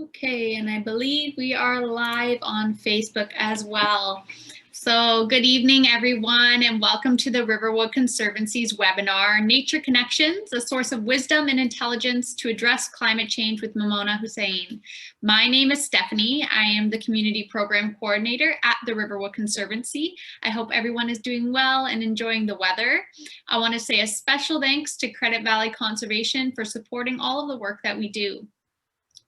Okay, and I believe we are live on Facebook as well. So good evening, everyone, and welcome to the Riverwood Conservancy's webinar, Nature Connections, a source of wisdom and intelligence to address climate change with Memona Hossain. My name is Stephanie. I am the Community Program Coordinator at the Riverwood Conservancy. I hope everyone is doing well and enjoying the weather. I want to say a special thanks to Credit Valley Conservation for supporting all of the work that we do.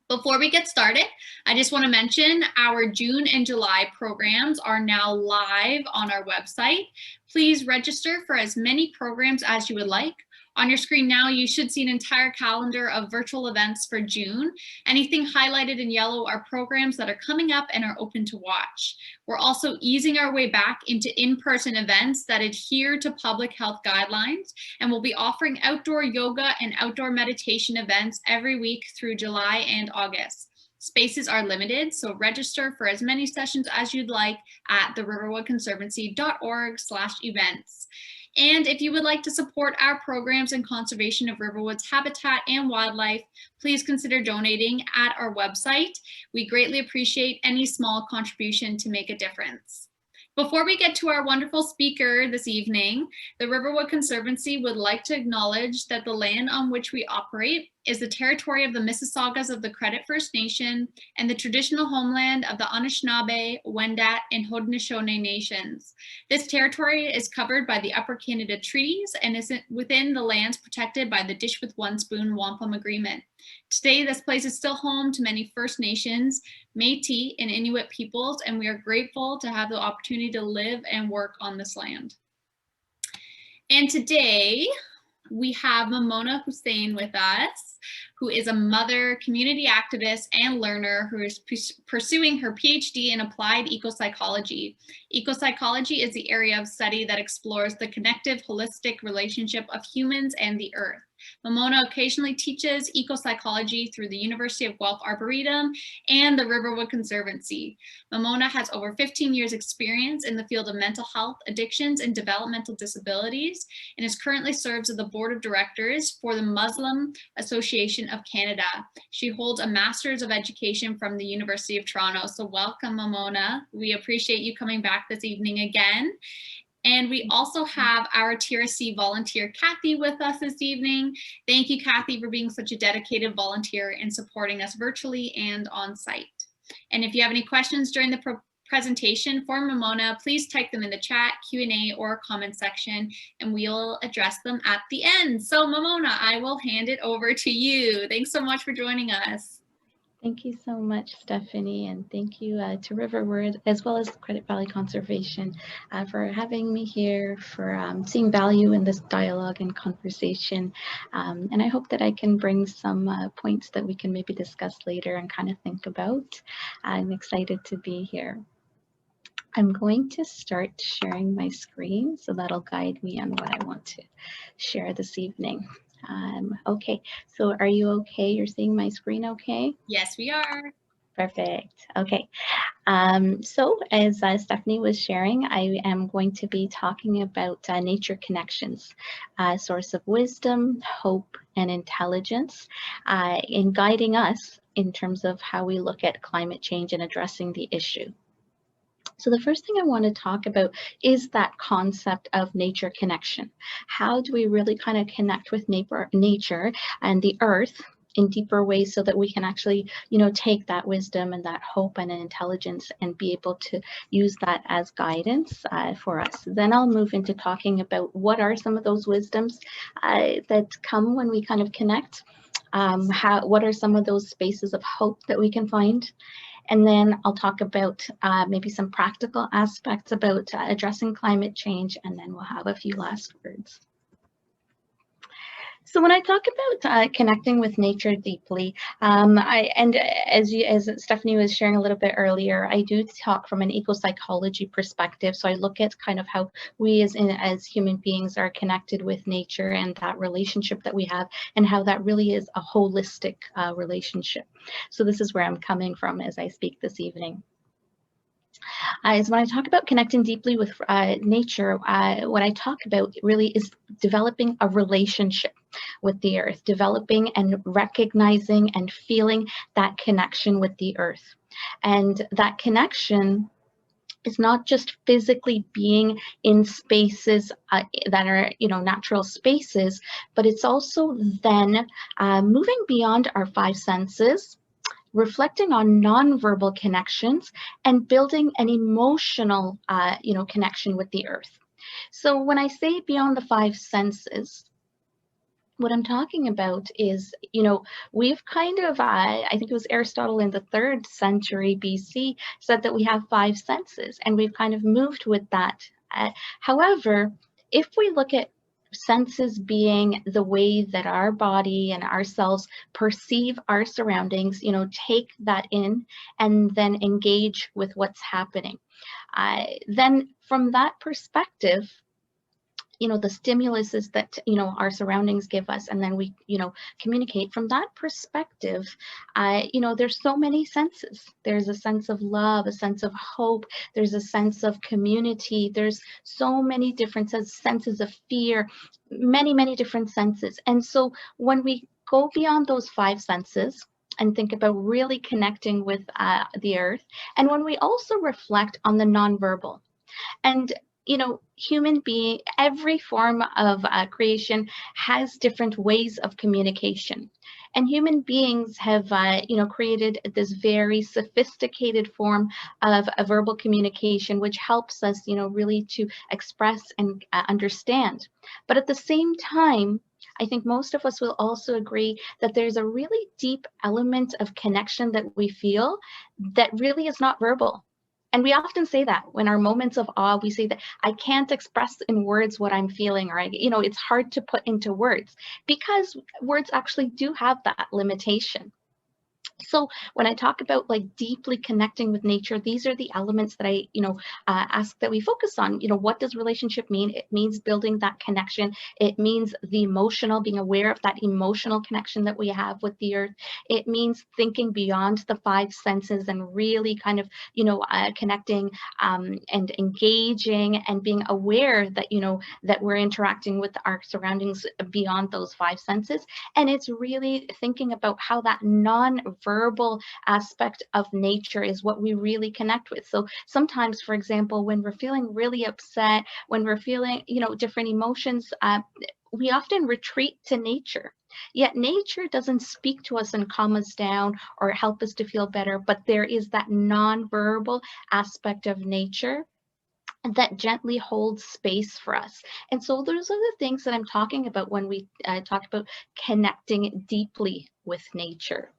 Before we get started, I just want to mention our June and July programs are now live on our website. Please register for as many programs as you would like. On your screen now, you should see an entire calendar of virtual events for June. Anything highlighted in yellow are programs that are coming up and are open to watch. We're also easing our way back into in-person events that adhere to public health guidelines, and we'll be offering outdoor yoga and outdoor meditation events every week through July and August. Spaces are limited, so register for as many sessions as you'd like at theriverwoodconservancy.org/events. And if you would like to support our programs and conservation of Riverwood's habitat and wildlife, please consider donating at our website. We greatly appreciate any small contribution to make a difference. Before we get to our wonderful speaker this evening, the Riverwood Conservancy would like to acknowledge that the land on which we operate is the territory of the Mississaugas of the Credit First Nation and the traditional homeland of the Anishinaabe, Wendat, and Haudenosaunee nations. This territory is covered by the Upper Canada Treaties and is within the lands protected by the Dish with One Spoon Wampum Agreement. Today, this place is still home to many First Nations, Métis, and Inuit peoples, and we are grateful to have the opportunity to live and work on this land. And today, we have Memona Hossain with us, who is a mother, community activist, and learner who is pursuing her PhD in Applied Ecopsychology. Ecopsychology is the area of study that explores the connective, holistic relationship of humans and the earth. Memona occasionally teaches ecopsychology through the University of Guelph Arboretum and the Riverwood Conservancy. Memona has over 15 years experience in the field of mental health, addictions, and developmental disabilities, and is currently serves as the board of directors for the Muslim Association of Canada. She holds a Master's of Education from the University of Toronto. So welcome, Memona. We appreciate you coming back this evening again. And we also have our TRC volunteer, Kathy, with us this evening. Thank you, Kathy, for being such a dedicated volunteer and supporting us virtually and on site. And if you have any questions during the presentation for Memona, please type them in the chat, Q&A, or comment section, and we'll address them at the end. So Memona, I will hand it over to you. Thanks so much for joining us. Thank you so much, Stephanie, and thank you to Riverwood as well as Credit Valley Conservation for having me here, for seeing value in this dialogue and conversation. And I hope that I can bring some points that we can maybe discuss later and kind of think about. I'm excited to be here. I'm going to start sharing my screen, so that'll guide me on what I want to share this evening. Okay, so are you okay? You're seeing my screen okay? Yes, we are. Perfect. Okay. So as Stephanie was sharing, I am going to be talking about nature connections, a source of wisdom, hope, and intelligence in guiding us in terms of how we look at climate change and addressing the issue. So the first thing I want to talk about is that concept of nature connection. How do we really kind of connect with nature and the earth in deeper ways so that we can actually, take that wisdom and that hope and intelligence and be able to use that as guidance for us. Then I'll move into talking about what are some of those wisdoms that come when we kind of connect. What are some of those spaces of hope that we can find? And then I'll talk about maybe some practical aspects about addressing climate change, and then we'll have a few last words. So when I talk about connecting with nature deeply, as Stephanie was sharing a little bit earlier, I do talk from an ecopsychology perspective. So I look at kind of how we as human beings are connected with nature and that relationship that we have, and how that really is a holistic relationship. So this is where I'm coming from as I speak this evening. Is when I talk about connecting deeply with nature, what I talk about really is developing a relationship with the earth, developing and recognizing and feeling that connection with the earth. And that connection is not just physically being in spaces that are, natural spaces, but it's also then moving beyond our five senses, reflecting on nonverbal connections, and building an emotional, connection with the earth. So when I say beyond the five senses, what I'm talking about is, we've kind of, I think it was Aristotle in the 3rd century BC said that we have five senses, and we've kind of moved with that. However, if we look at senses being the way that our body and ourselves perceive our surroundings, take that in and then engage with what's happening, then from that perspective, the stimulus is that, our surroundings give us, and then we, communicate from that perspective. There's so many senses. There's a sense of love, a sense of hope. There's a sense of community. There's so many different senses of fear, many, many different senses. And so when we go beyond those five senses and think about really connecting with the earth, and when we also reflect on the nonverbal, and human being, every form of creation has different ways of communication. And human beings have, created this very sophisticated form of a verbal communication, which helps us, really to express and understand. But at the same time, I think most of us will also agree that there's a really deep element of connection that we feel that really is not verbal. And we often say that when our moments of awe, we say that I can't express in words what I'm feeling, or it's hard to put into words, because words actually do have that limitation. So when I talk about deeply connecting with nature, these are the elements that I, ask that we focus on. What does relationship mean? It means building that connection. It means the emotional, being aware of that emotional connection that we have with the earth. It means thinking beyond the five senses and really kind of, connecting and engaging and being aware that, that we're interacting with our surroundings beyond those five senses. And it's really thinking about how that non-verbal aspect of nature is what we really connect with. So sometimes, for example, when we're feeling really upset, when we're feeling, different emotions, we often retreat to nature. Yet nature doesn't speak to us and calm us down or help us to feel better, but there is that non-verbal aspect of nature that gently holds space for us. And so those are the things that I'm talking about when we talk about connecting deeply with nature.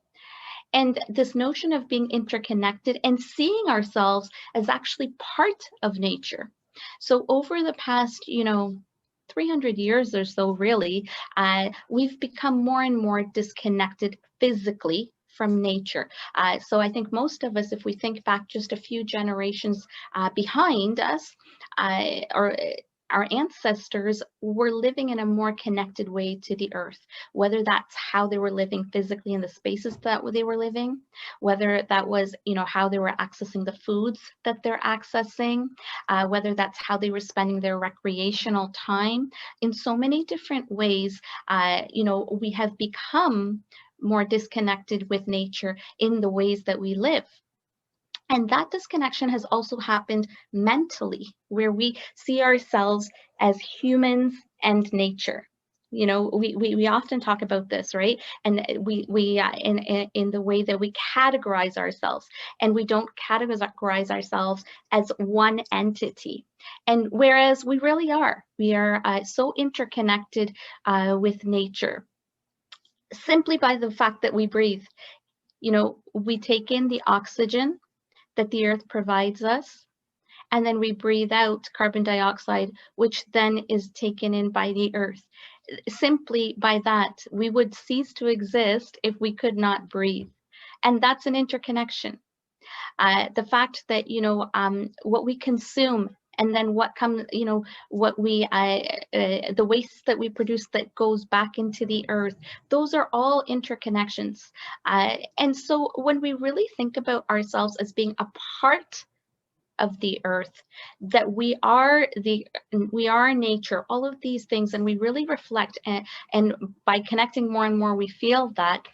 And this notion of being interconnected and seeing ourselves as actually part of nature. So over the past, 300 years or so, really, we've become more and more disconnected physically from nature. So I think most of us, if we think back just a few generations behind us, or our ancestors were living in a more connected way to the earth, whether that's how they were living physically in the spaces that they were living, whether that was, how they were accessing the foods that they're accessing, whether that's how they were spending their recreational time. In so many different ways, we have become more disconnected with nature in the ways that we live. And that disconnection has also happened mentally, where we see ourselves as humans and nature. We often talk about this, right? And we in the way that we categorize ourselves, and we don't categorize ourselves as one entity. And whereas we really are, we are so interconnected with nature, simply by the fact that we breathe. We take in the oxygen that the earth provides us, and then we breathe out carbon dioxide, which then is taken in by the earth. Simply by that, we would cease to exist if we could not breathe. And that's an interconnection. The fact that, what we consume, and then what comes, what we, the waste that we produce that goes back into the earth, those are all interconnections. And so when we really think about ourselves as being a part of the earth, that we are nature, all of these things, and we really reflect, and by connecting more and more, we feel that,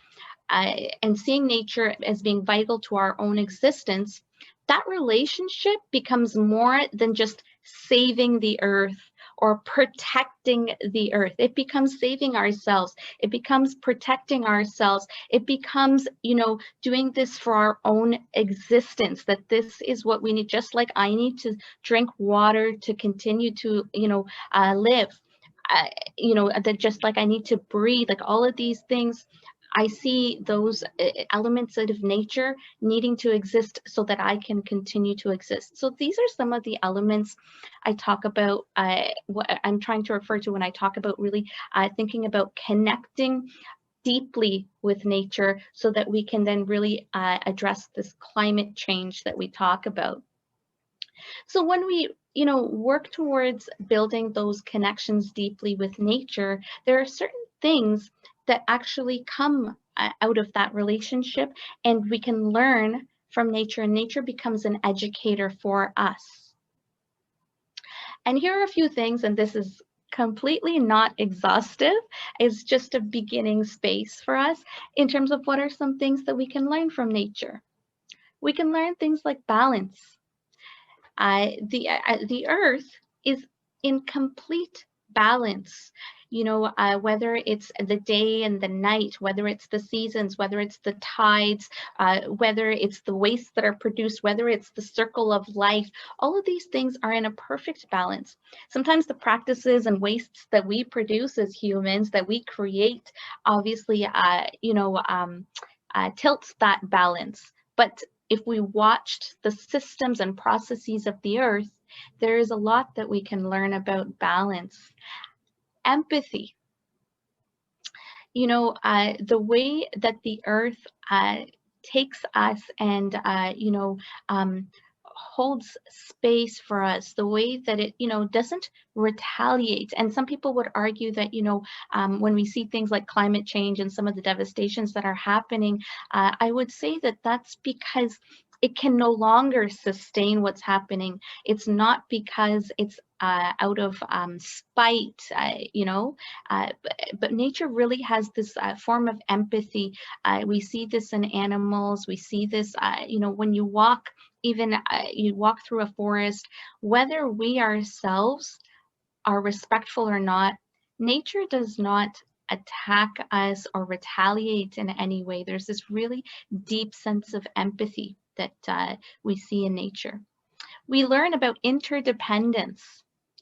and seeing nature as being vital to our own existence, that relationship becomes more than just saving the earth or protecting the earth. It becomes saving ourselves. It becomes protecting ourselves. It becomes, doing this for our own existence, that this is what we need, just like I need to drink water to continue to, live. That just like I need to breathe, like all of these things, I see those elements of nature needing to exist so that I can continue to exist. So these are some of the elements I talk about, what I'm trying to refer to when I talk about really thinking about connecting deeply with nature so that we can then really address this climate change that we talk about. So when we work towards building those connections deeply with nature, there are certain things that actually come out of that relationship, and we can learn from nature, and nature becomes an educator for us. And here are a few things, and this is completely not exhaustive. It's just a beginning space for us in terms of what are some things that we can learn from nature. We can learn things like balance. The earth is in complete balance, whether it's the day and the night, whether it's the seasons, whether it's the tides, whether it's the wastes that are produced, whether it's the circle of life, all of these things are in a perfect balance. Sometimes the practices and wastes that we produce as humans, that we create, obviously, tilts that balance. But if we watched the systems and processes of the earth, there is a lot that we can learn about balance. Empathy. The way that the earth takes us and, holds space for us, the way that it, doesn't retaliate. And some people would argue that, when we see things like climate change and some of the devastations that are happening, I would say that that's because it can no longer sustain what's happening. It's not because it's out of spite, but nature really has this form of empathy. We see this in animals. We see this, when you walk, even you walk through a forest, whether we ourselves are respectful or not, nature does not attack us or retaliate in any way. There's this really deep sense of empathy that we see in nature. We learn about interdependence.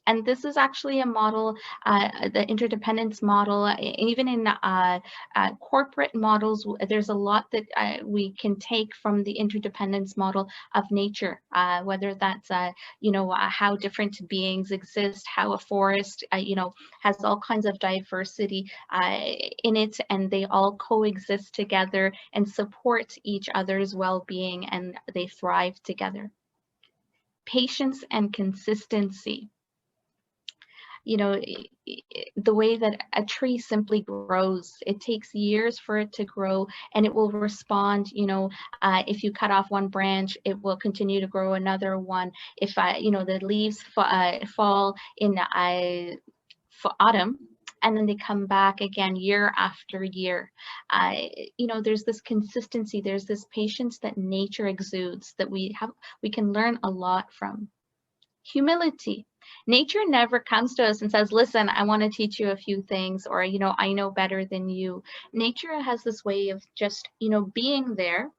And this is actually a model, the interdependence model, even in corporate models, there's a lot that we can take from the interdependence model of nature, whether that's, how different beings exist, how a forest, has all kinds of diversity in it, and they all coexist together and support each other's well-being, and they thrive together. Patience and consistency. The way that a tree simply grows, it takes years for it to grow, and it will respond. If you cut off one branch, it will continue to grow another one. If the leaves fall in autumn, and then they come back again year after year. There's this consistency, there's this patience that nature exudes that we can learn a lot from. Humility. Nature never comes to us and says, listen, I want to teach you a few things, or, I know better than you. Nature has this way of just, being there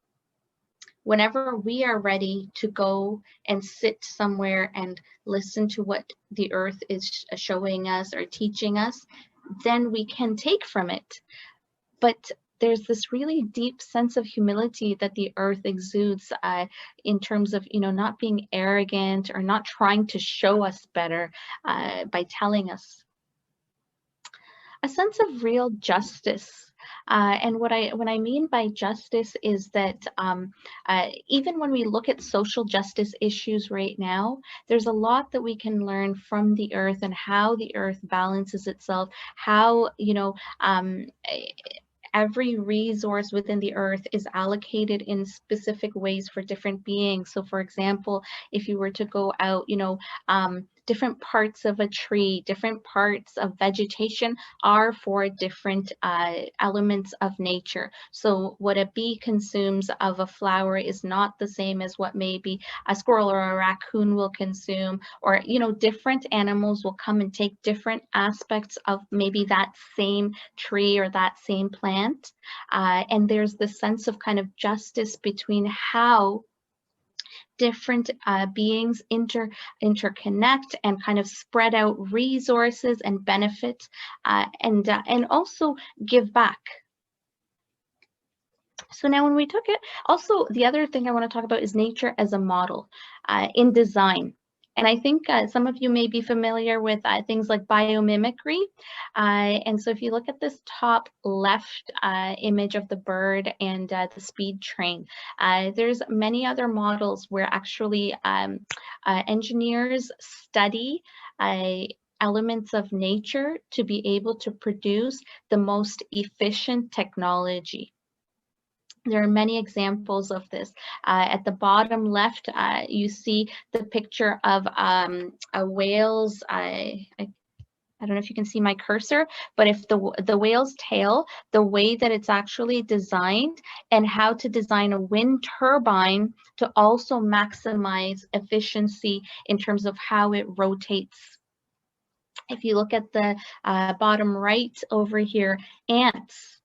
whenever we are ready to go and sit somewhere and listen to what the earth is showing us or teaching us, then we can take from it. But there's this really deep sense of humility that the earth exudes in terms of, not being arrogant or not trying to show us better by telling us. A sense of real justice. And what I mean by justice is that even when we look at social justice issues right now, there's a lot that we can learn from the earth and how the earth balances itself, how, every resource within the earth is allocated in specific ways for different beings. So for example, if you were to go out, different parts of a tree, different parts of vegetation are for different elements of nature. So what a bee consumes of a flower is not the same as what maybe a squirrel or a raccoon will consume, or different animals will come and take different aspects of maybe that same tree or that same plant. And there's this sense of kind of justice between how different beings interconnect and kind of spread out resources and benefits, and also give back. So now when we took it, also the other thing I want to talk about is nature as a model in design. And I think some of you may be familiar with things like biomimicry. And so if you look at this top left image of the bird and the speed train, there's many other models where actually engineers study elements of nature to be able to produce the most efficient technology. There are many examples of this. At the bottom left, you see the picture of a whale's, I don't know if you can see my cursor, but if the whale's tail, the way that it's actually designed and how to design a wind turbine to also maximize efficiency in terms of how it rotates. If you look at the bottom right over here, ants.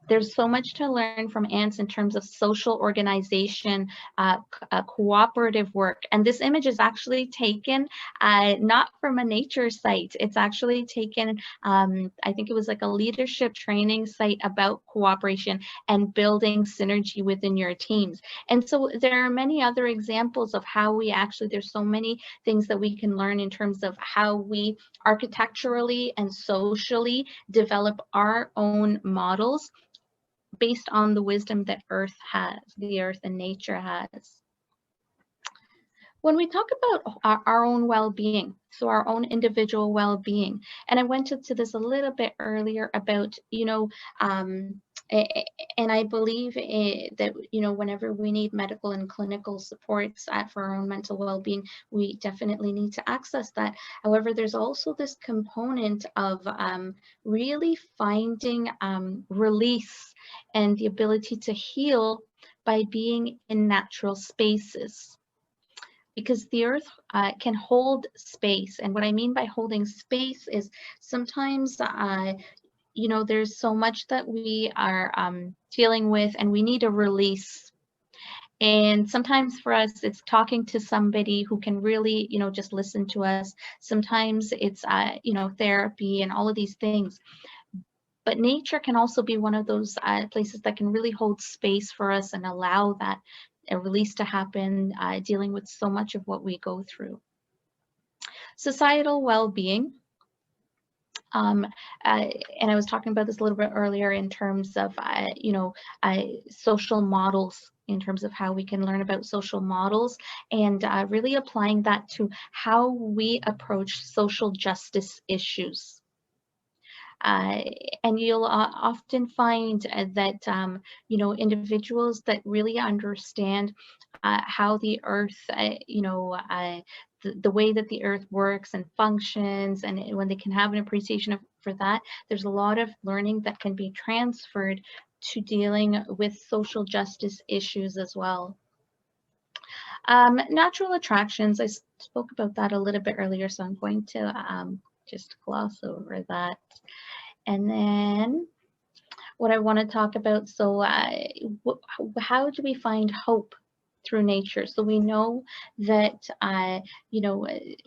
There's so much to learn from ants in terms of social organization, cooperative work. And this image is actually taken not from a nature site. It's actually taken, I think it was like a leadership training site about cooperation and building synergy within your teams. And so there are many other examples of how we actually, there's so many things that we can learn in terms of how we architecturally and socially develop our own models based on the wisdom that the earth and nature has. When we talk about our own well-being, so our own individual well-being, and I went into this a little bit earlier about, and I believe that, whenever we need medical and clinical supports for our own mental well-being, we definitely need to access that. However, there's also this component of really finding release and the ability to heal by being in natural spaces. Because the earth can hold space. And what I mean by holding space is sometimes, there's so much that we are dealing with and we need a release. And sometimes for us, it's talking to somebody who can really, just listen to us. Sometimes it's, therapy and all of these things. But nature can also be one of those places that can really hold space for us and allow that a release to happen, dealing with so much of what we go through. Societal well-being. And I was talking about this a little bit earlier in terms of, social models, in terms of how we can learn about social models and really applying that to how we approach social justice issues. And you'll often find that, individuals that really understand how the earth, the way that the earth works and functions, and when they can have an appreciation for that, there's a lot of learning that can be transferred to dealing with social justice issues as well. Natural attractions, I spoke about that a little bit earlier, so I'm going to just gloss over that. And then what I want to talk about, so how do we find hope through nature? So we know that,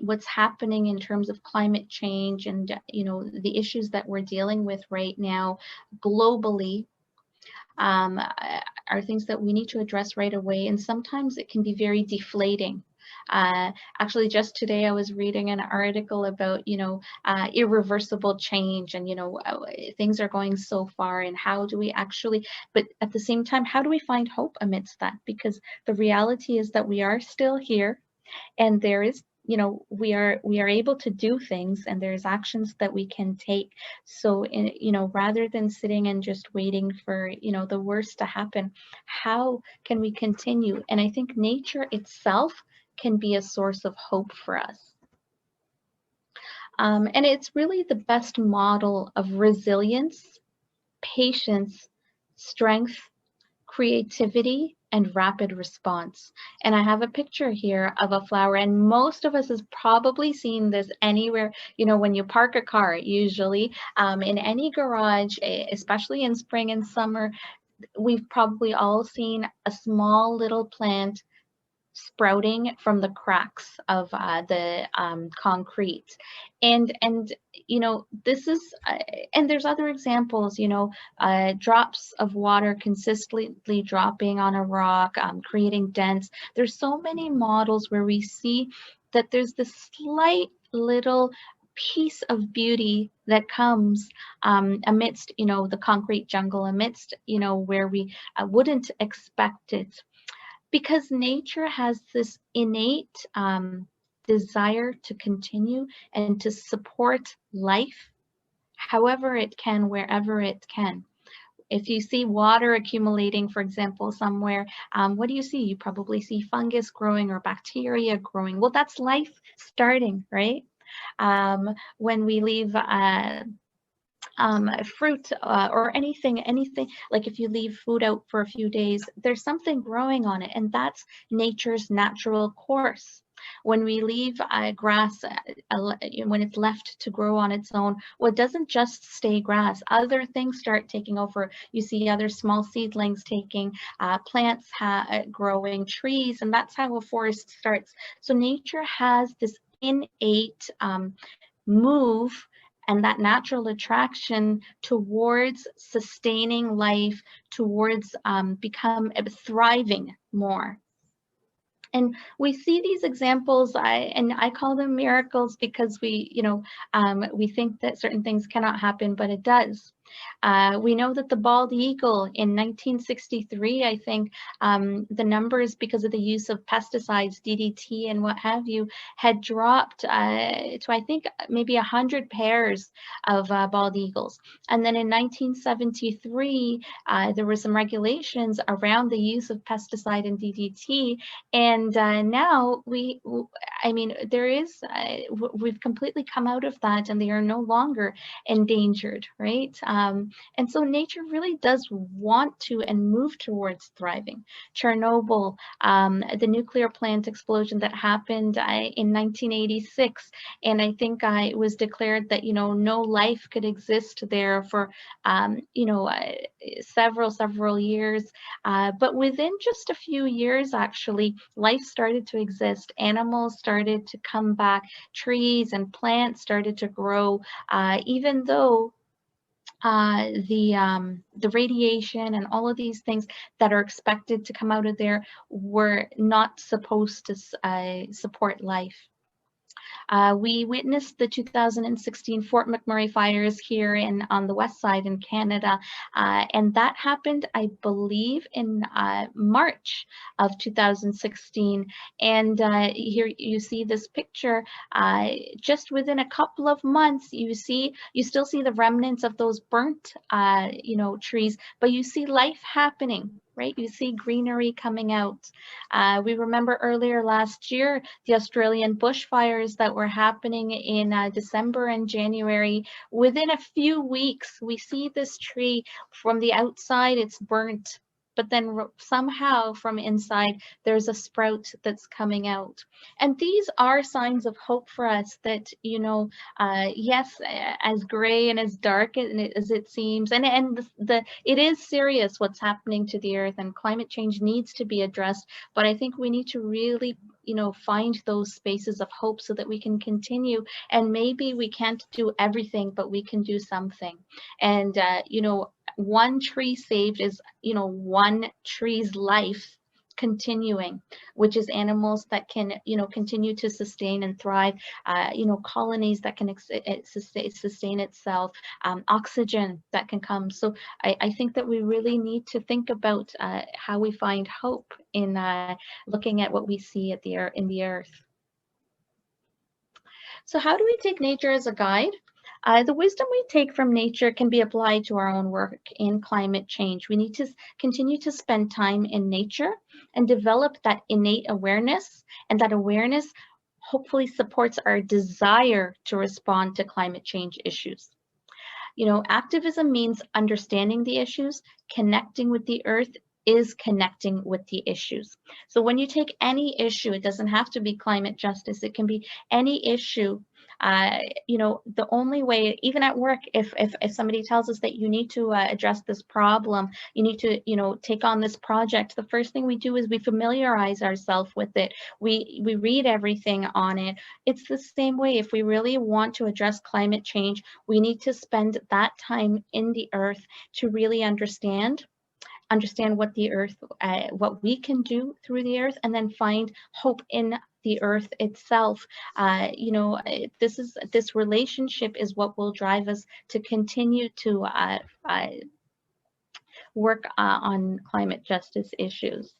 what's happening in terms of climate change and, the issues that we're dealing with right now globally are things that we need to address right away. And sometimes it can be very deflating. Actually, just today I was reading an article about, irreversible change and, things are going so far, and how do we actually, but at the same time, how do we find hope amidst that? Because the reality is that we are still here, and there is you know, we are able to do things, and there's actions that we can take. So you know, rather than sitting and just waiting for, you know, the worst to happen, how can we continue? And I think nature itself can be a source of hope for us. And it's really the best model of resilience, patience, strength, creativity, and rapid response. And I have a picture here of a flower, and most of us has probably seen this anywhere, you know, when you park a car, usually in any garage, especially in spring and summer, we've probably all seen a small little plant sprouting from the cracks of the concrete. And you know, this is and there's other examples, you know, drops of water consistently dropping on a rock, creating dents. There's so many models where we see that there's this slight little piece of beauty that comes amidst, you know, the concrete jungle, amidst, you know, where we wouldn't expect it, because nature has this innate desire to continue and to support life however it can, wherever it can. If you see water accumulating, for example, somewhere, what do you see? You probably see fungus growing or bacteria growing. Well, that's life starting, right? When we leave fruit or anything, like if you leave food out for a few days, there's something growing on it, and that's nature's natural course. When we leave grass, when it's left to grow on its own, well, it doesn't just stay grass. Other things start taking over. You see other small seedlings taking, plants growing, trees, and that's how a forest starts. So nature has this innate move and that natural attraction towards sustaining life, towards thriving more. And we see these examples, and I call them miracles, because we, you know, we think that certain things cannot happen, but it does. We know that the bald eagle in 1963, I think, the numbers, because of the use of pesticides, DDT and what have you, had dropped to, I think, maybe 100 pairs of bald eagles. And then in 1973, there were some regulations around the use of pesticide and DDT. And now I mean, there is, we've completely come out of that, and they are no longer endangered, right? And so nature really does want to and move towards thriving. Chernobyl, the nuclear plant explosion that happened in 1986, and I think it was declared that, you know, no life could exist there for, you know, several years. But within just a few years, actually, life started to exist. Animals started to come back. Trees and plants started to grow, even though the radiation and all of these things that are expected to come out of there were not supposed to support life. We witnessed the 2016 Fort McMurray fires here on the west side in Canada, and that happened, I believe, in March of 2016. And here you see this picture. Just within a couple of months, you still see the remnants of those burnt, you know, trees, but you see life happening. Right, you see greenery coming out. We remember earlier last year the Australian bushfires that were happening in December and January. Within a few weeks, we see this tree from the outside, it's burnt, but then somehow from inside, there's a sprout that's coming out. And these are signs of hope for us that, you know, yes, as gray and as dark as it seems, and it is serious what's happening to the earth, and climate change needs to be addressed. But I think we need to really, you know, find those spaces of hope so that we can continue. And maybe we can't do everything, but we can do something. And, you know, one tree saved is, you know, one tree's life continuing, which is animals that can, you know, continue to sustain and thrive, you know, colonies that can sustain itself, oxygen that can come. So I think that we really need to think about how we find hope in looking at what we see in the earth. So how do we take nature as a guide? The wisdom we take from nature can be applied to our own work in climate change. We need to continue to spend time in nature and develop that innate awareness, and that awareness hopefully supports our desire to respond to climate change issues. You know, activism means understanding the issues, connecting with the earth is connecting with the issues. So when you take any issue, it doesn't have to be climate justice, it can be any issue. You know, the only way, even at work, if somebody tells us that you need to address this problem, you need to, you know, take on this project, the first thing we do is we familiarize ourselves with it. We read everything on it. It's the same way. If we really want to address climate change, we need to spend that time in the earth to really understand what the earth, what we can do through the earth, and then find hope in the earth itself. You know, this relationship is what will drive us to continue to work on climate justice issues.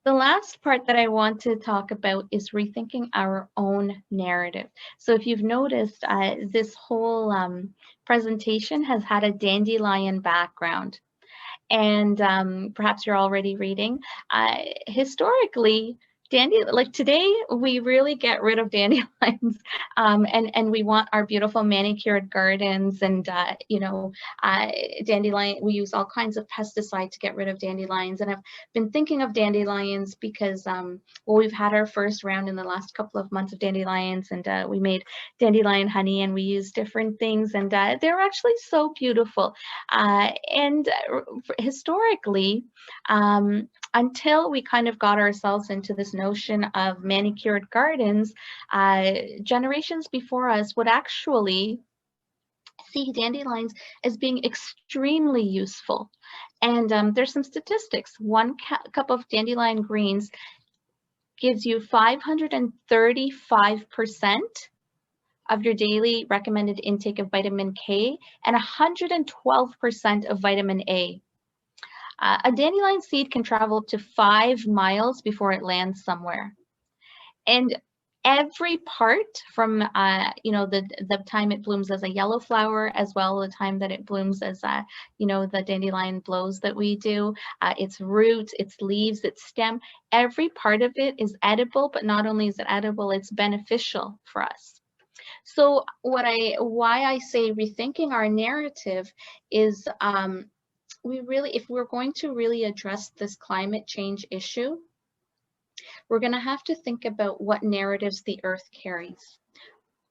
The last part that I want to talk about is rethinking our own narrative. So if you've noticed, this whole presentation has had a dandelion background. And perhaps you're already reading. Historically, like today, we really get rid of dandelions, and we want our beautiful manicured gardens, and you know, dandelion. We use all kinds of pesticide to get rid of dandelions, and I've been thinking of dandelions because well, we've had our first round in the last couple of months of dandelions, and we made dandelion honey, and we used different things, and they're actually so beautiful. And historically, until we kind of got ourselves into this notion of manicured gardens, generations before us would actually see dandelions as being extremely useful. And there's some statistics. One cup of dandelion greens gives you 535% of your daily recommended intake of vitamin K and 112% of vitamin A. A dandelion seed can travel up to 5 miles before it lands somewhere. And every part from, you know, the time it blooms as a yellow flower, as well as the time that it blooms as, you know, the dandelion blows that we do, its roots, its leaves, its stem, every part of it is edible, but not only is it edible, it's beneficial for us. So why I say rethinking our narrative is, if we're going to really address this climate change issue, we're going to have to think about what narratives the earth carries,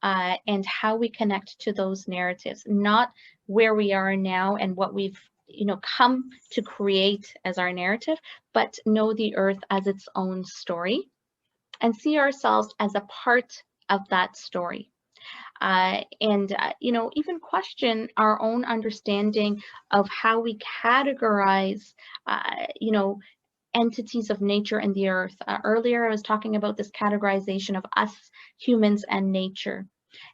and how we connect to those narratives, not where we are now and what we've, you know, come to create as our narrative, but know the earth as its own story and see ourselves as a part of that story. You know, even question our own understanding of how we categorize, you know, entities of nature and the earth. Earlier, I was talking about this categorization of us, humans, and nature.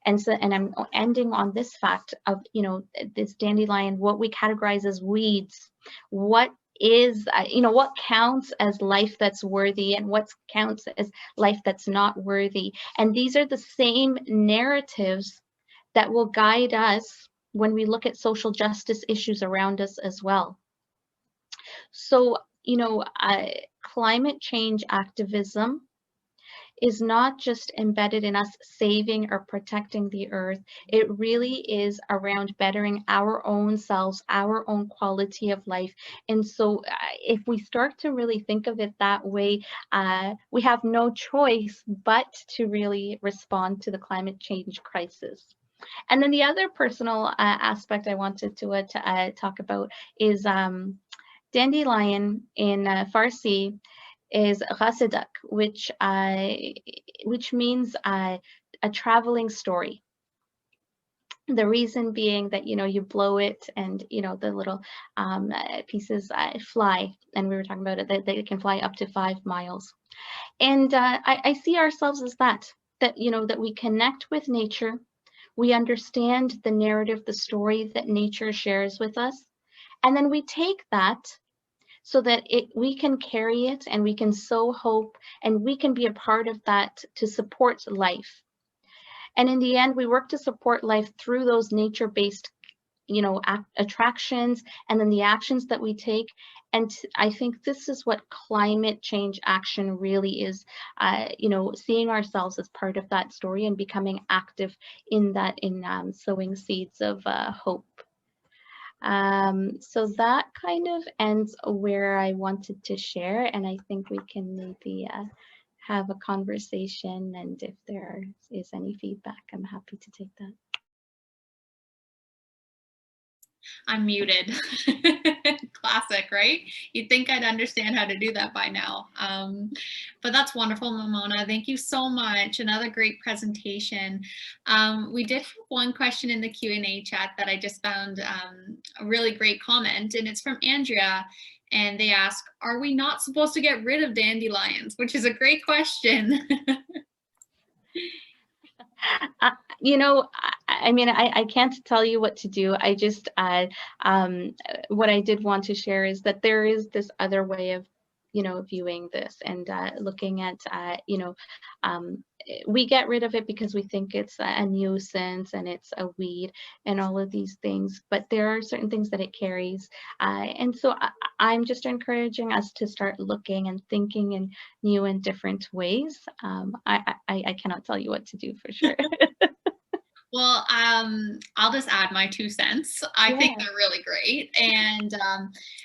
And I'm ending on this fact of, you know, this dandelion, what we categorize as weeds, what is, you know, what counts as life that's worthy and what counts as life that's not worthy. And these are the same narratives that will guide us when we look at social justice issues around us as well. So, you know, climate change activism is not just embedded in us saving or protecting the earth. It really is around bettering our own selves, our own quality of life. And so if we start to really think of it that way, we have no choice but to really respond to the climate change crisis. And then the other personal aspect I wanted to talk about is dandelion in Farsi is Rasedak, which means a traveling story. The reason being that, you know, you blow it and, you know, the little pieces fly, and we were talking about it, that they can fly up to 5 miles. And I see ourselves as that, you know, that we connect with nature, we understand the narrative, the story that nature shares with us, and then we take that so that we can carry it and we can sow hope and we can be a part of that to support life. And in the end, we work to support life through those nature-based, you know, attractions, and then the actions that we take. And I think this is what climate change action really is, you know, seeing ourselves as part of that story and becoming active in that, in sowing seeds of hope. So that kind of ends where I wanted to share, and I think we can maybe have a conversation, and if there is any feedback, I'm happy to take that. I'm muted. Classic, right? You'd think I'd understand how to do that by now. But that's wonderful, Memona. Thank you so much. Another great presentation. We did have one question in the Q&A chat that I just found a really great comment, and it's from Andrea. And they ask, are we not supposed to get rid of dandelions? Which is a great question. You know, I mean, I can't tell you what to do. I just, what I did want to share is that there is this other way of, you know, viewing this and looking at, you know, we get rid of it because we think it's a nuisance and it's a weed and all of these things, but there are certain things that it carries. And so I'm just encouraging us to start looking and thinking in new and different ways. I cannot tell you what to do for sure. Well, I'll just add my 2 cents. I think they're really great. And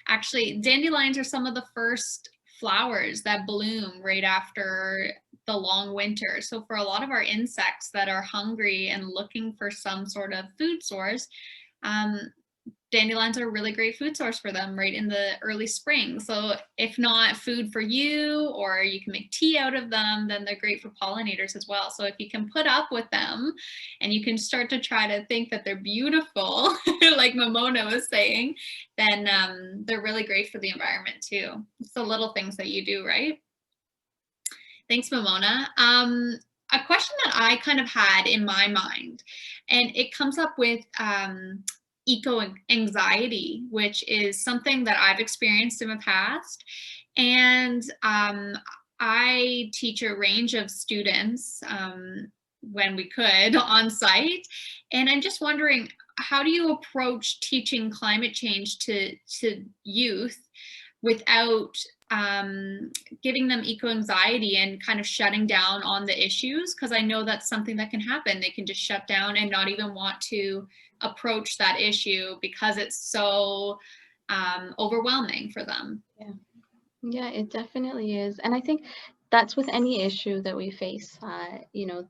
actually, dandelions are some of the first flowers that bloom right after the long winter. So for a lot of our insects that are hungry and looking for some sort of food source, dandelions are a really great food source for them right in the early spring. So if not food for you, or you can make tea out of them, then they're great for pollinators as well. So if you can put up with them and you can start to try to think that they're beautiful, like Memona was saying, then they're really great for the environment too. It's the little things that you do, right? Thanks, Memona. A question that I kind of had in my mind, and it comes up with eco-anxiety, which is something that I've experienced in the past. And I teach a range of students when we could on site. And I'm just wondering, how do you approach teaching climate change to youth without giving them eco-anxiety and kind of shutting down on the issues? Because I know that's something that can happen. They can just shut down and not even want to approach that issue because it's so overwhelming for them. Yeah, it definitely is. And I think that's with any issue that we face. You know,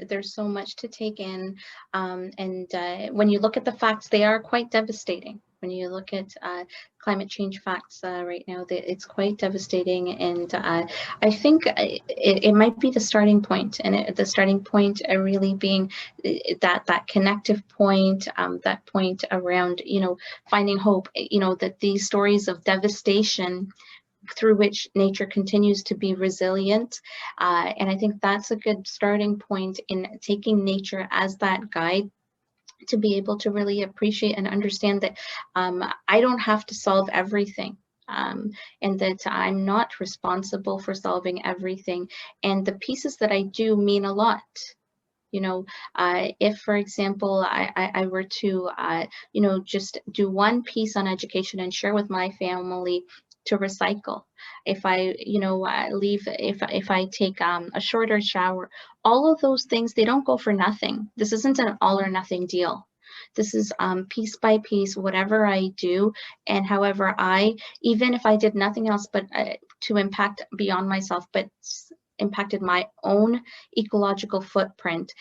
there's so much to take in. And when you look at the facts, they are quite devastating. When you look at climate change facts right now, it's quite devastating. And I think it might be the starting point, and the starting point really being that connective point, that point around, you know, finding hope, you know, that these stories of devastation through which nature continues to be resilient. And I think that's a good starting point in taking nature as that guide to be able to really appreciate and understand that I don't have to solve everything. And that I'm not responsible for solving everything. And the pieces that I do mean a lot. You know, if, for example, I were to, you know, just do one piece on education and share with my family to recycle, if I, you know, if I take a shorter shower, all of those things, they don't go for nothing. This isn't an all or nothing deal. This is piece by piece, whatever I do, and however even if I did nothing else but to impact beyond myself, but impacted my own ecological footprint.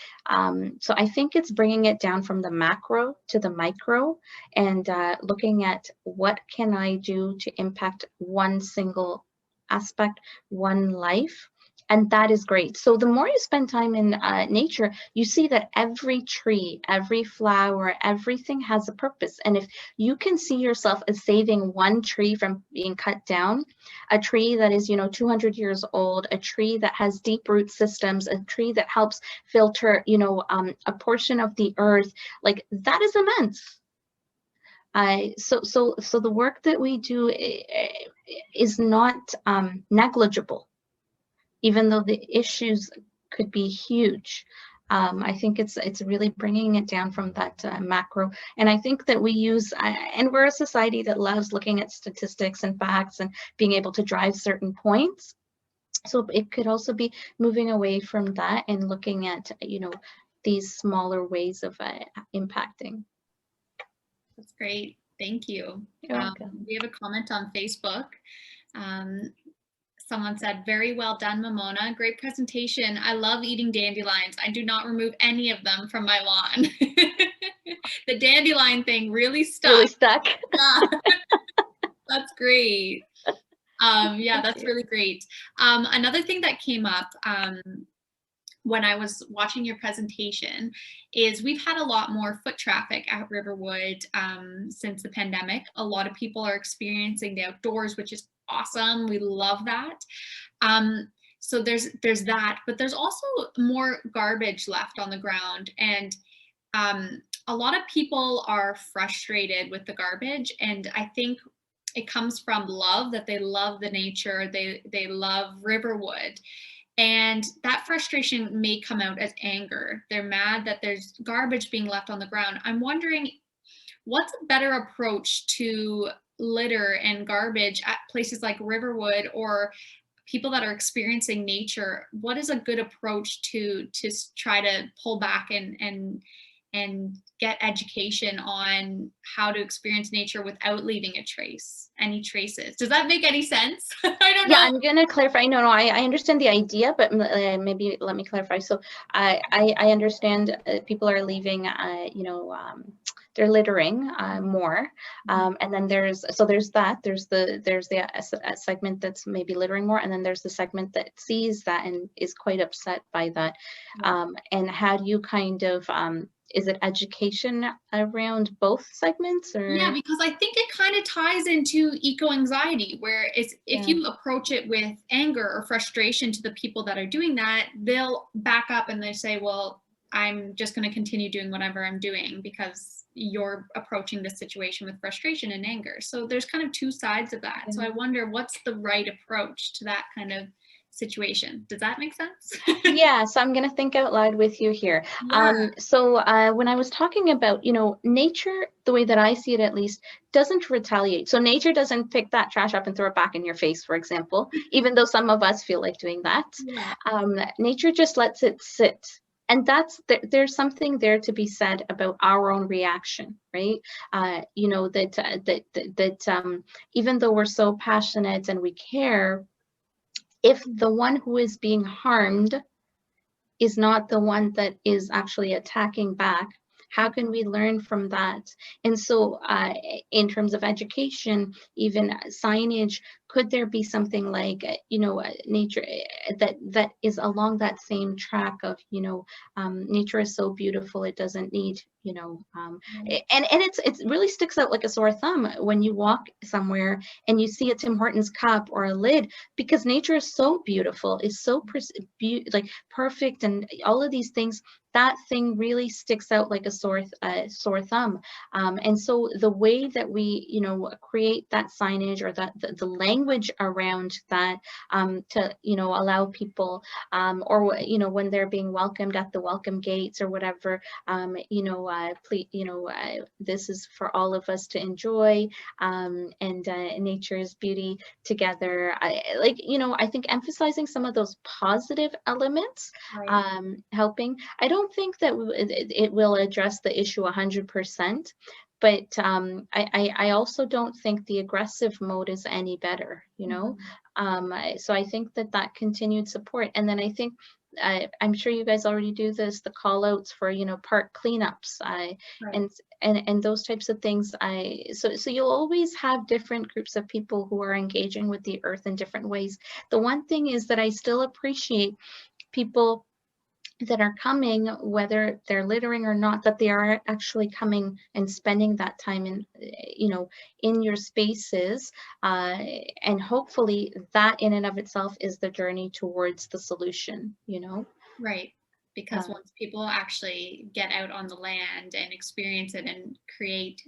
So I think it's bringing it down from the macro to the micro, and looking at what can I do to impact one single aspect, one life. And that is great. So the more you spend time in nature, you see that every tree, every flower, everything has a purpose. And if you can see yourself as saving one tree from being cut down, a tree that is, you know, 200 years old, a tree that has deep root systems, a tree that helps filter, you know, a portion of the earth, like that is immense. So the work that we do is not negligible, even though the issues could be huge. I think it's really bringing it down from that macro. And I think that we use, and we're a society that loves looking at statistics and facts and being able to drive certain points. So it could also be moving away from that and looking at, you know, these smaller ways of impacting. That's great. Thank you. You're welcome. We have a comment on Facebook. Someone said, very well done, Memona. Great presentation. I love eating dandelions. I do not remove any of them from my lawn. The dandelion thing really stuck. Really stuck. Yeah. That's great. Yeah, that's really great. Another thing that came up when I was watching your presentation is we've had a lot more foot traffic at Riverwood since the pandemic. A lot of people are experiencing the outdoors, which is awesome. We love that. So there's that, but there's also more garbage left on the ground. And a lot of people are frustrated with the garbage. And I think it comes from love, that they love the nature, they love Riverwood. And that frustration may come out as anger. They're mad that there's garbage being left on the ground. I'm wondering, what's a better approach to litter and garbage at places like Riverwood, or people that are experiencing nature? What is a good approach to try to pull back and get education on how to experience nature without leaving any traces? Does that make any sense? I don't know. Yeah, I'm going to clarify. No, I understand the idea, but maybe let me clarify. So I understand people are leaving, you know, they're littering more. And then there's the segment that's maybe littering more. And then there's the segment that sees that and is quite upset by that. And how do you kind of, is it education around both segments? Or? Yeah, because I think it kind of ties into eco-anxiety, where it's, if you approach it with anger or frustration to the people that are doing that, they'll back up and they say, well, I'm just going to continue doing whatever I'm doing because you're approaching this situation with frustration and anger. So there's kind of two sides of that. So I wonder, what's the right approach to that kind of situation? Does that make sense? Yeah, so I'm going to think out loud with you here. Yeah. So when I was talking about, you know, nature, the way that I see it at least, doesn't retaliate. So nature doesn't pick that trash up and throw it back in your face, for example, even though some of us feel like doing that. Yeah. Nature just lets it sit. And that's, there's something there to be said about our own reaction, right? You know, that even though we're so passionate and we care, if the one who is being harmed is not the one that is actually attacking back, how can we learn from that? And so in terms of education, even signage, could there be something like, you know, nature that is along that same track of, you know, nature is so beautiful, it doesn't need, you know, and it really sticks out like a sore thumb when you walk somewhere and you see a Tim Hortons cup or a lid, because nature is so beautiful, is so like perfect, and all of these things. That thing really sticks out like a sore thumb. And so the way that we, you know, create that signage, or that the language around that, to, you know, allow people, or, you know, when they're being welcomed at the welcome gates or whatever, you know, please, you know, this is for all of us to enjoy, and nature's beauty together. Like, you know, I think emphasizing some of those positive elements, helping. I don't think that it will address the issue 100%, but I also don't think the aggressive mode is any better, you know. So I think that continued support, and then I think I'm sure you guys already do this, the call outs for, you know, park cleanups, and those types of things. So you'll always have different groups of people who are engaging with the earth in different ways. The one thing is that I still appreciate people that are coming, whether they're littering or not, that they are actually coming and spending that time in, you know, in your spaces, and hopefully that in and of itself is the journey towards the solution, you know. Right, because once people actually get out on the land and experience it and create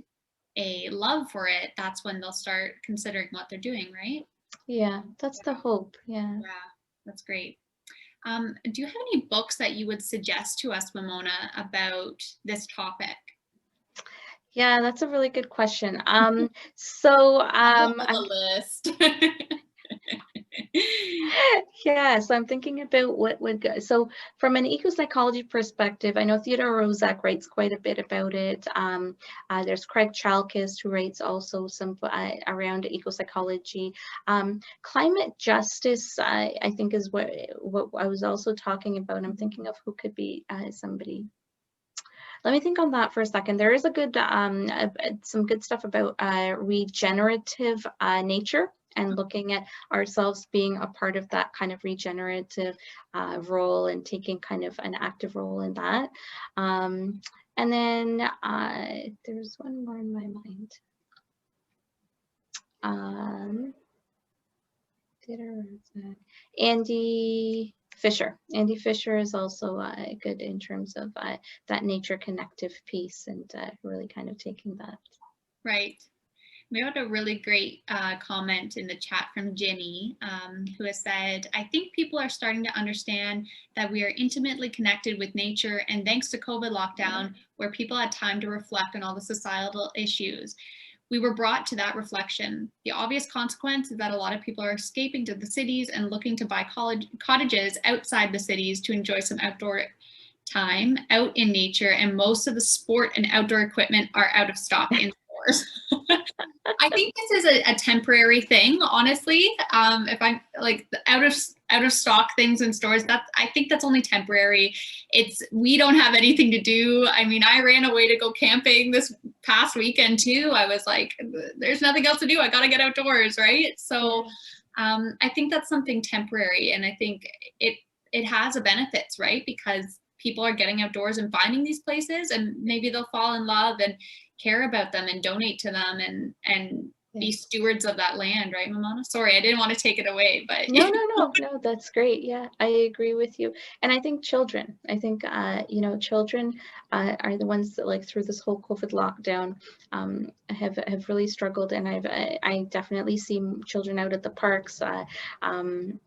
a love for it, that's when they'll start considering what they're doing, right? Yeah, that's the hope. Yeah, that's great. Do you have any books that you would suggest to us, Memona, about this topic? Yeah, that's a really good question. So I'll go on the list. yeah, so I'm thinking about what would go. So from an eco-psychology perspective, I know Theodore Rozak writes quite a bit about it. There's Craig Chalkis who writes also some around eco-psychology. Climate justice, I think, is what I was also talking about. I'm thinking of who could be somebody. Let me think on that for a second. There is a good, some good stuff about regenerative nature and looking at ourselves being a part of that kind of regenerative role and taking kind of an active role in that. And then there's one more in my mind. Andy Fisher. Andy Fisher is also good in terms of that nature connective piece and really kind of taking that. Right. We had a really great comment in the chat from Ginny, who has said, I think people are starting to understand that we are intimately connected with nature, and thanks to COVID lockdown, where people had time to reflect on all the societal issues, we were brought to that reflection. The obvious consequence is that a lot of people are escaping to the cities and looking to buy cottages outside the cities to enjoy some outdoor time out in nature, and most of the sport and outdoor equipment are out of stock in stores. I think this is a temporary thing, honestly. If I'm like out of stock things in stores, I think that's only temporary. We don't have anything to do. I mean, I ran away to go camping this past weekend too. I was like, there's nothing else to do. I gotta get outdoors, right? So I think that's something temporary, and I think it has a benefits, right? Because people are getting outdoors and finding these places, and maybe they'll fall in love and care about them and donate to them and be stewards of that land, right, Memona? Sorry, I didn't want to take it away, but No, that's great. Yeah, I agree with you. And I think children, children are the ones that, like, through this whole COVID lockdown, have really struggled. And I definitely see children out at the parks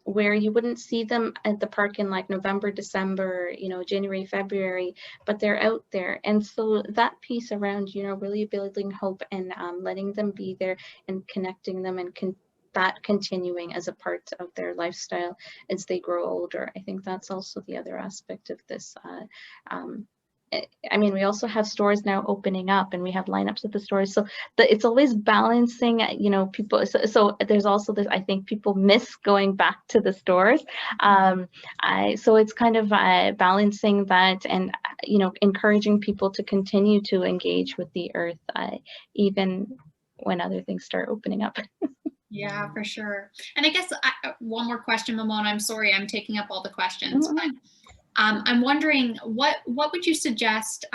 where you wouldn't see them at the park in like November, December, January, February, but they're out there. And so that piece around, really building hope and letting them be there and connecting them and that continuing as a part of their lifestyle as they grow older. I think that's also the other aspect of this. I mean, we also have stores now opening up, and we have lineups at the stores. So it's always balancing, people. So there's also this, I think people miss going back to the stores. So it's kind of balancing that and, encouraging people to continue to engage with the earth, even when other things start opening up. Yeah, for sure. And I guess one more question, Memona. I'm sorry, I'm taking up all the questions, but I'm wondering what would you suggest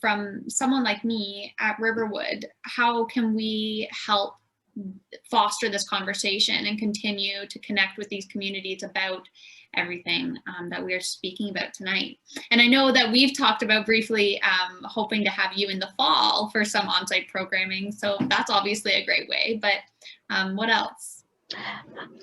from someone like me at Riverwood? How can we help foster this conversation and continue to connect with these communities about everything that we are speaking about tonight? And I know that we've talked about briefly hoping to have you in the fall for some on-site programming. So that's obviously a great way, but what else?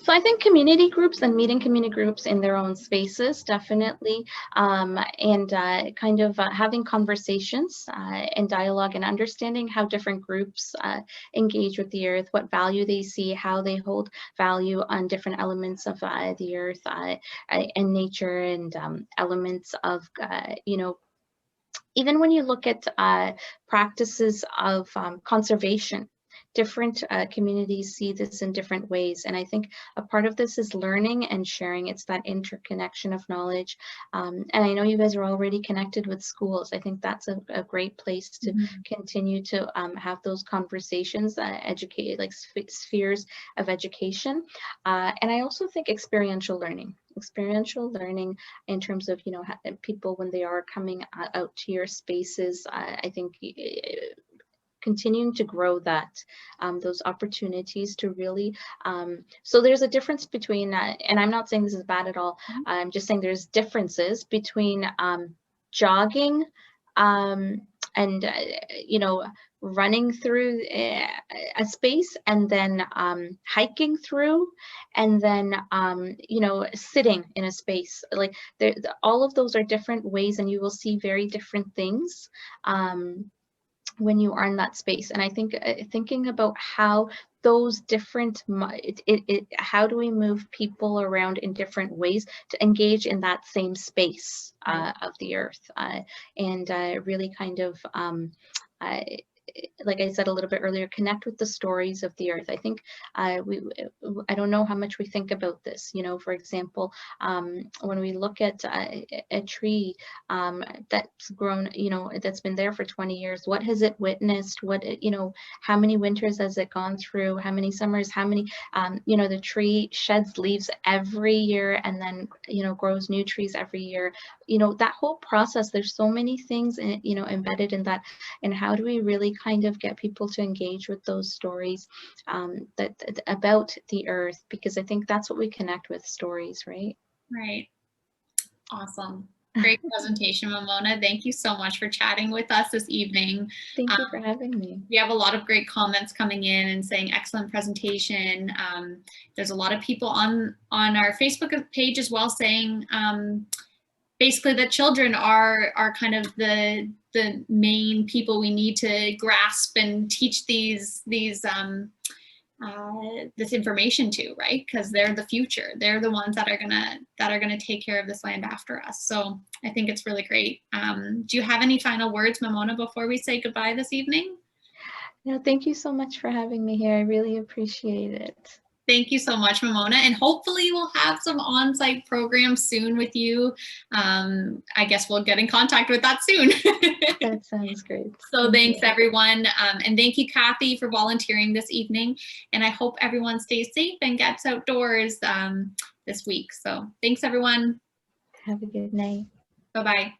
So I think community groups and meeting community groups in their own spaces, definitely, and kind of having conversations and dialogue and understanding how different groups engage with the earth, what value they see, how they hold value on different elements of the earth and nature, and elements of, even when you look at practices of conservation. Different communities see this in different ways. And I think a part of this is learning and sharing. It's that interconnection of knowledge. And I know you guys are already connected with schools. I think that's a great place to continue to have those conversations, educate, like spheres of education. And I also think experiential learning in terms of, people when they are coming out to your spaces. I think continuing to grow that, those opportunities to really, so there's a difference between, and I'm not saying this is bad at all, I'm just saying there's differences between jogging you know, running through a space, and then hiking through, and then you know, sitting in a space. Like all of those are different ways, and you will see very different things when you are in that space. And I think thinking about how those different, how do we move people around in different ways to engage in that same space of the earth, and really kind of like I said a little bit earlier, connect with the stories of the earth. I think I don't know how much we think about this. You know, for example, when we look at a tree that's grown, you know, that's been there for 20 years, what has it witnessed? You know, how many winters has it gone through? How many summers? How many, you know, the tree sheds leaves every year, and then, you know, grows new trees every year. You know, that whole process, there's so many things, you know, embedded in that. And how do we really kind of get people to engage with those stories about the earth? Because I think that's what we connect with, stories, right? Right. Awesome. Great presentation, Memona. Thank you so much for chatting with us this evening. Thank you for having me. We have a lot of great comments coming in and saying excellent presentation. There's a lot of people on our Facebook page as well saying basically that children are kind of the main people we need to grasp and teach this information to, right? Because they're the future. They're the ones that are gonna take care of this land after us. So I think it's really great. Do you have any final words, Memona, before we say goodbye this evening? No, thank you so much for having me here. I really appreciate it. Thank you so much, Memona, and hopefully we'll have some on-site programs soon with you. I guess we'll get in contact with that soon. That sounds great. So thanks everyone, and thank you, Kathy, for volunteering this evening. And I hope everyone stays safe and gets outdoors this week. So thanks everyone. Have a good night. Bye-bye.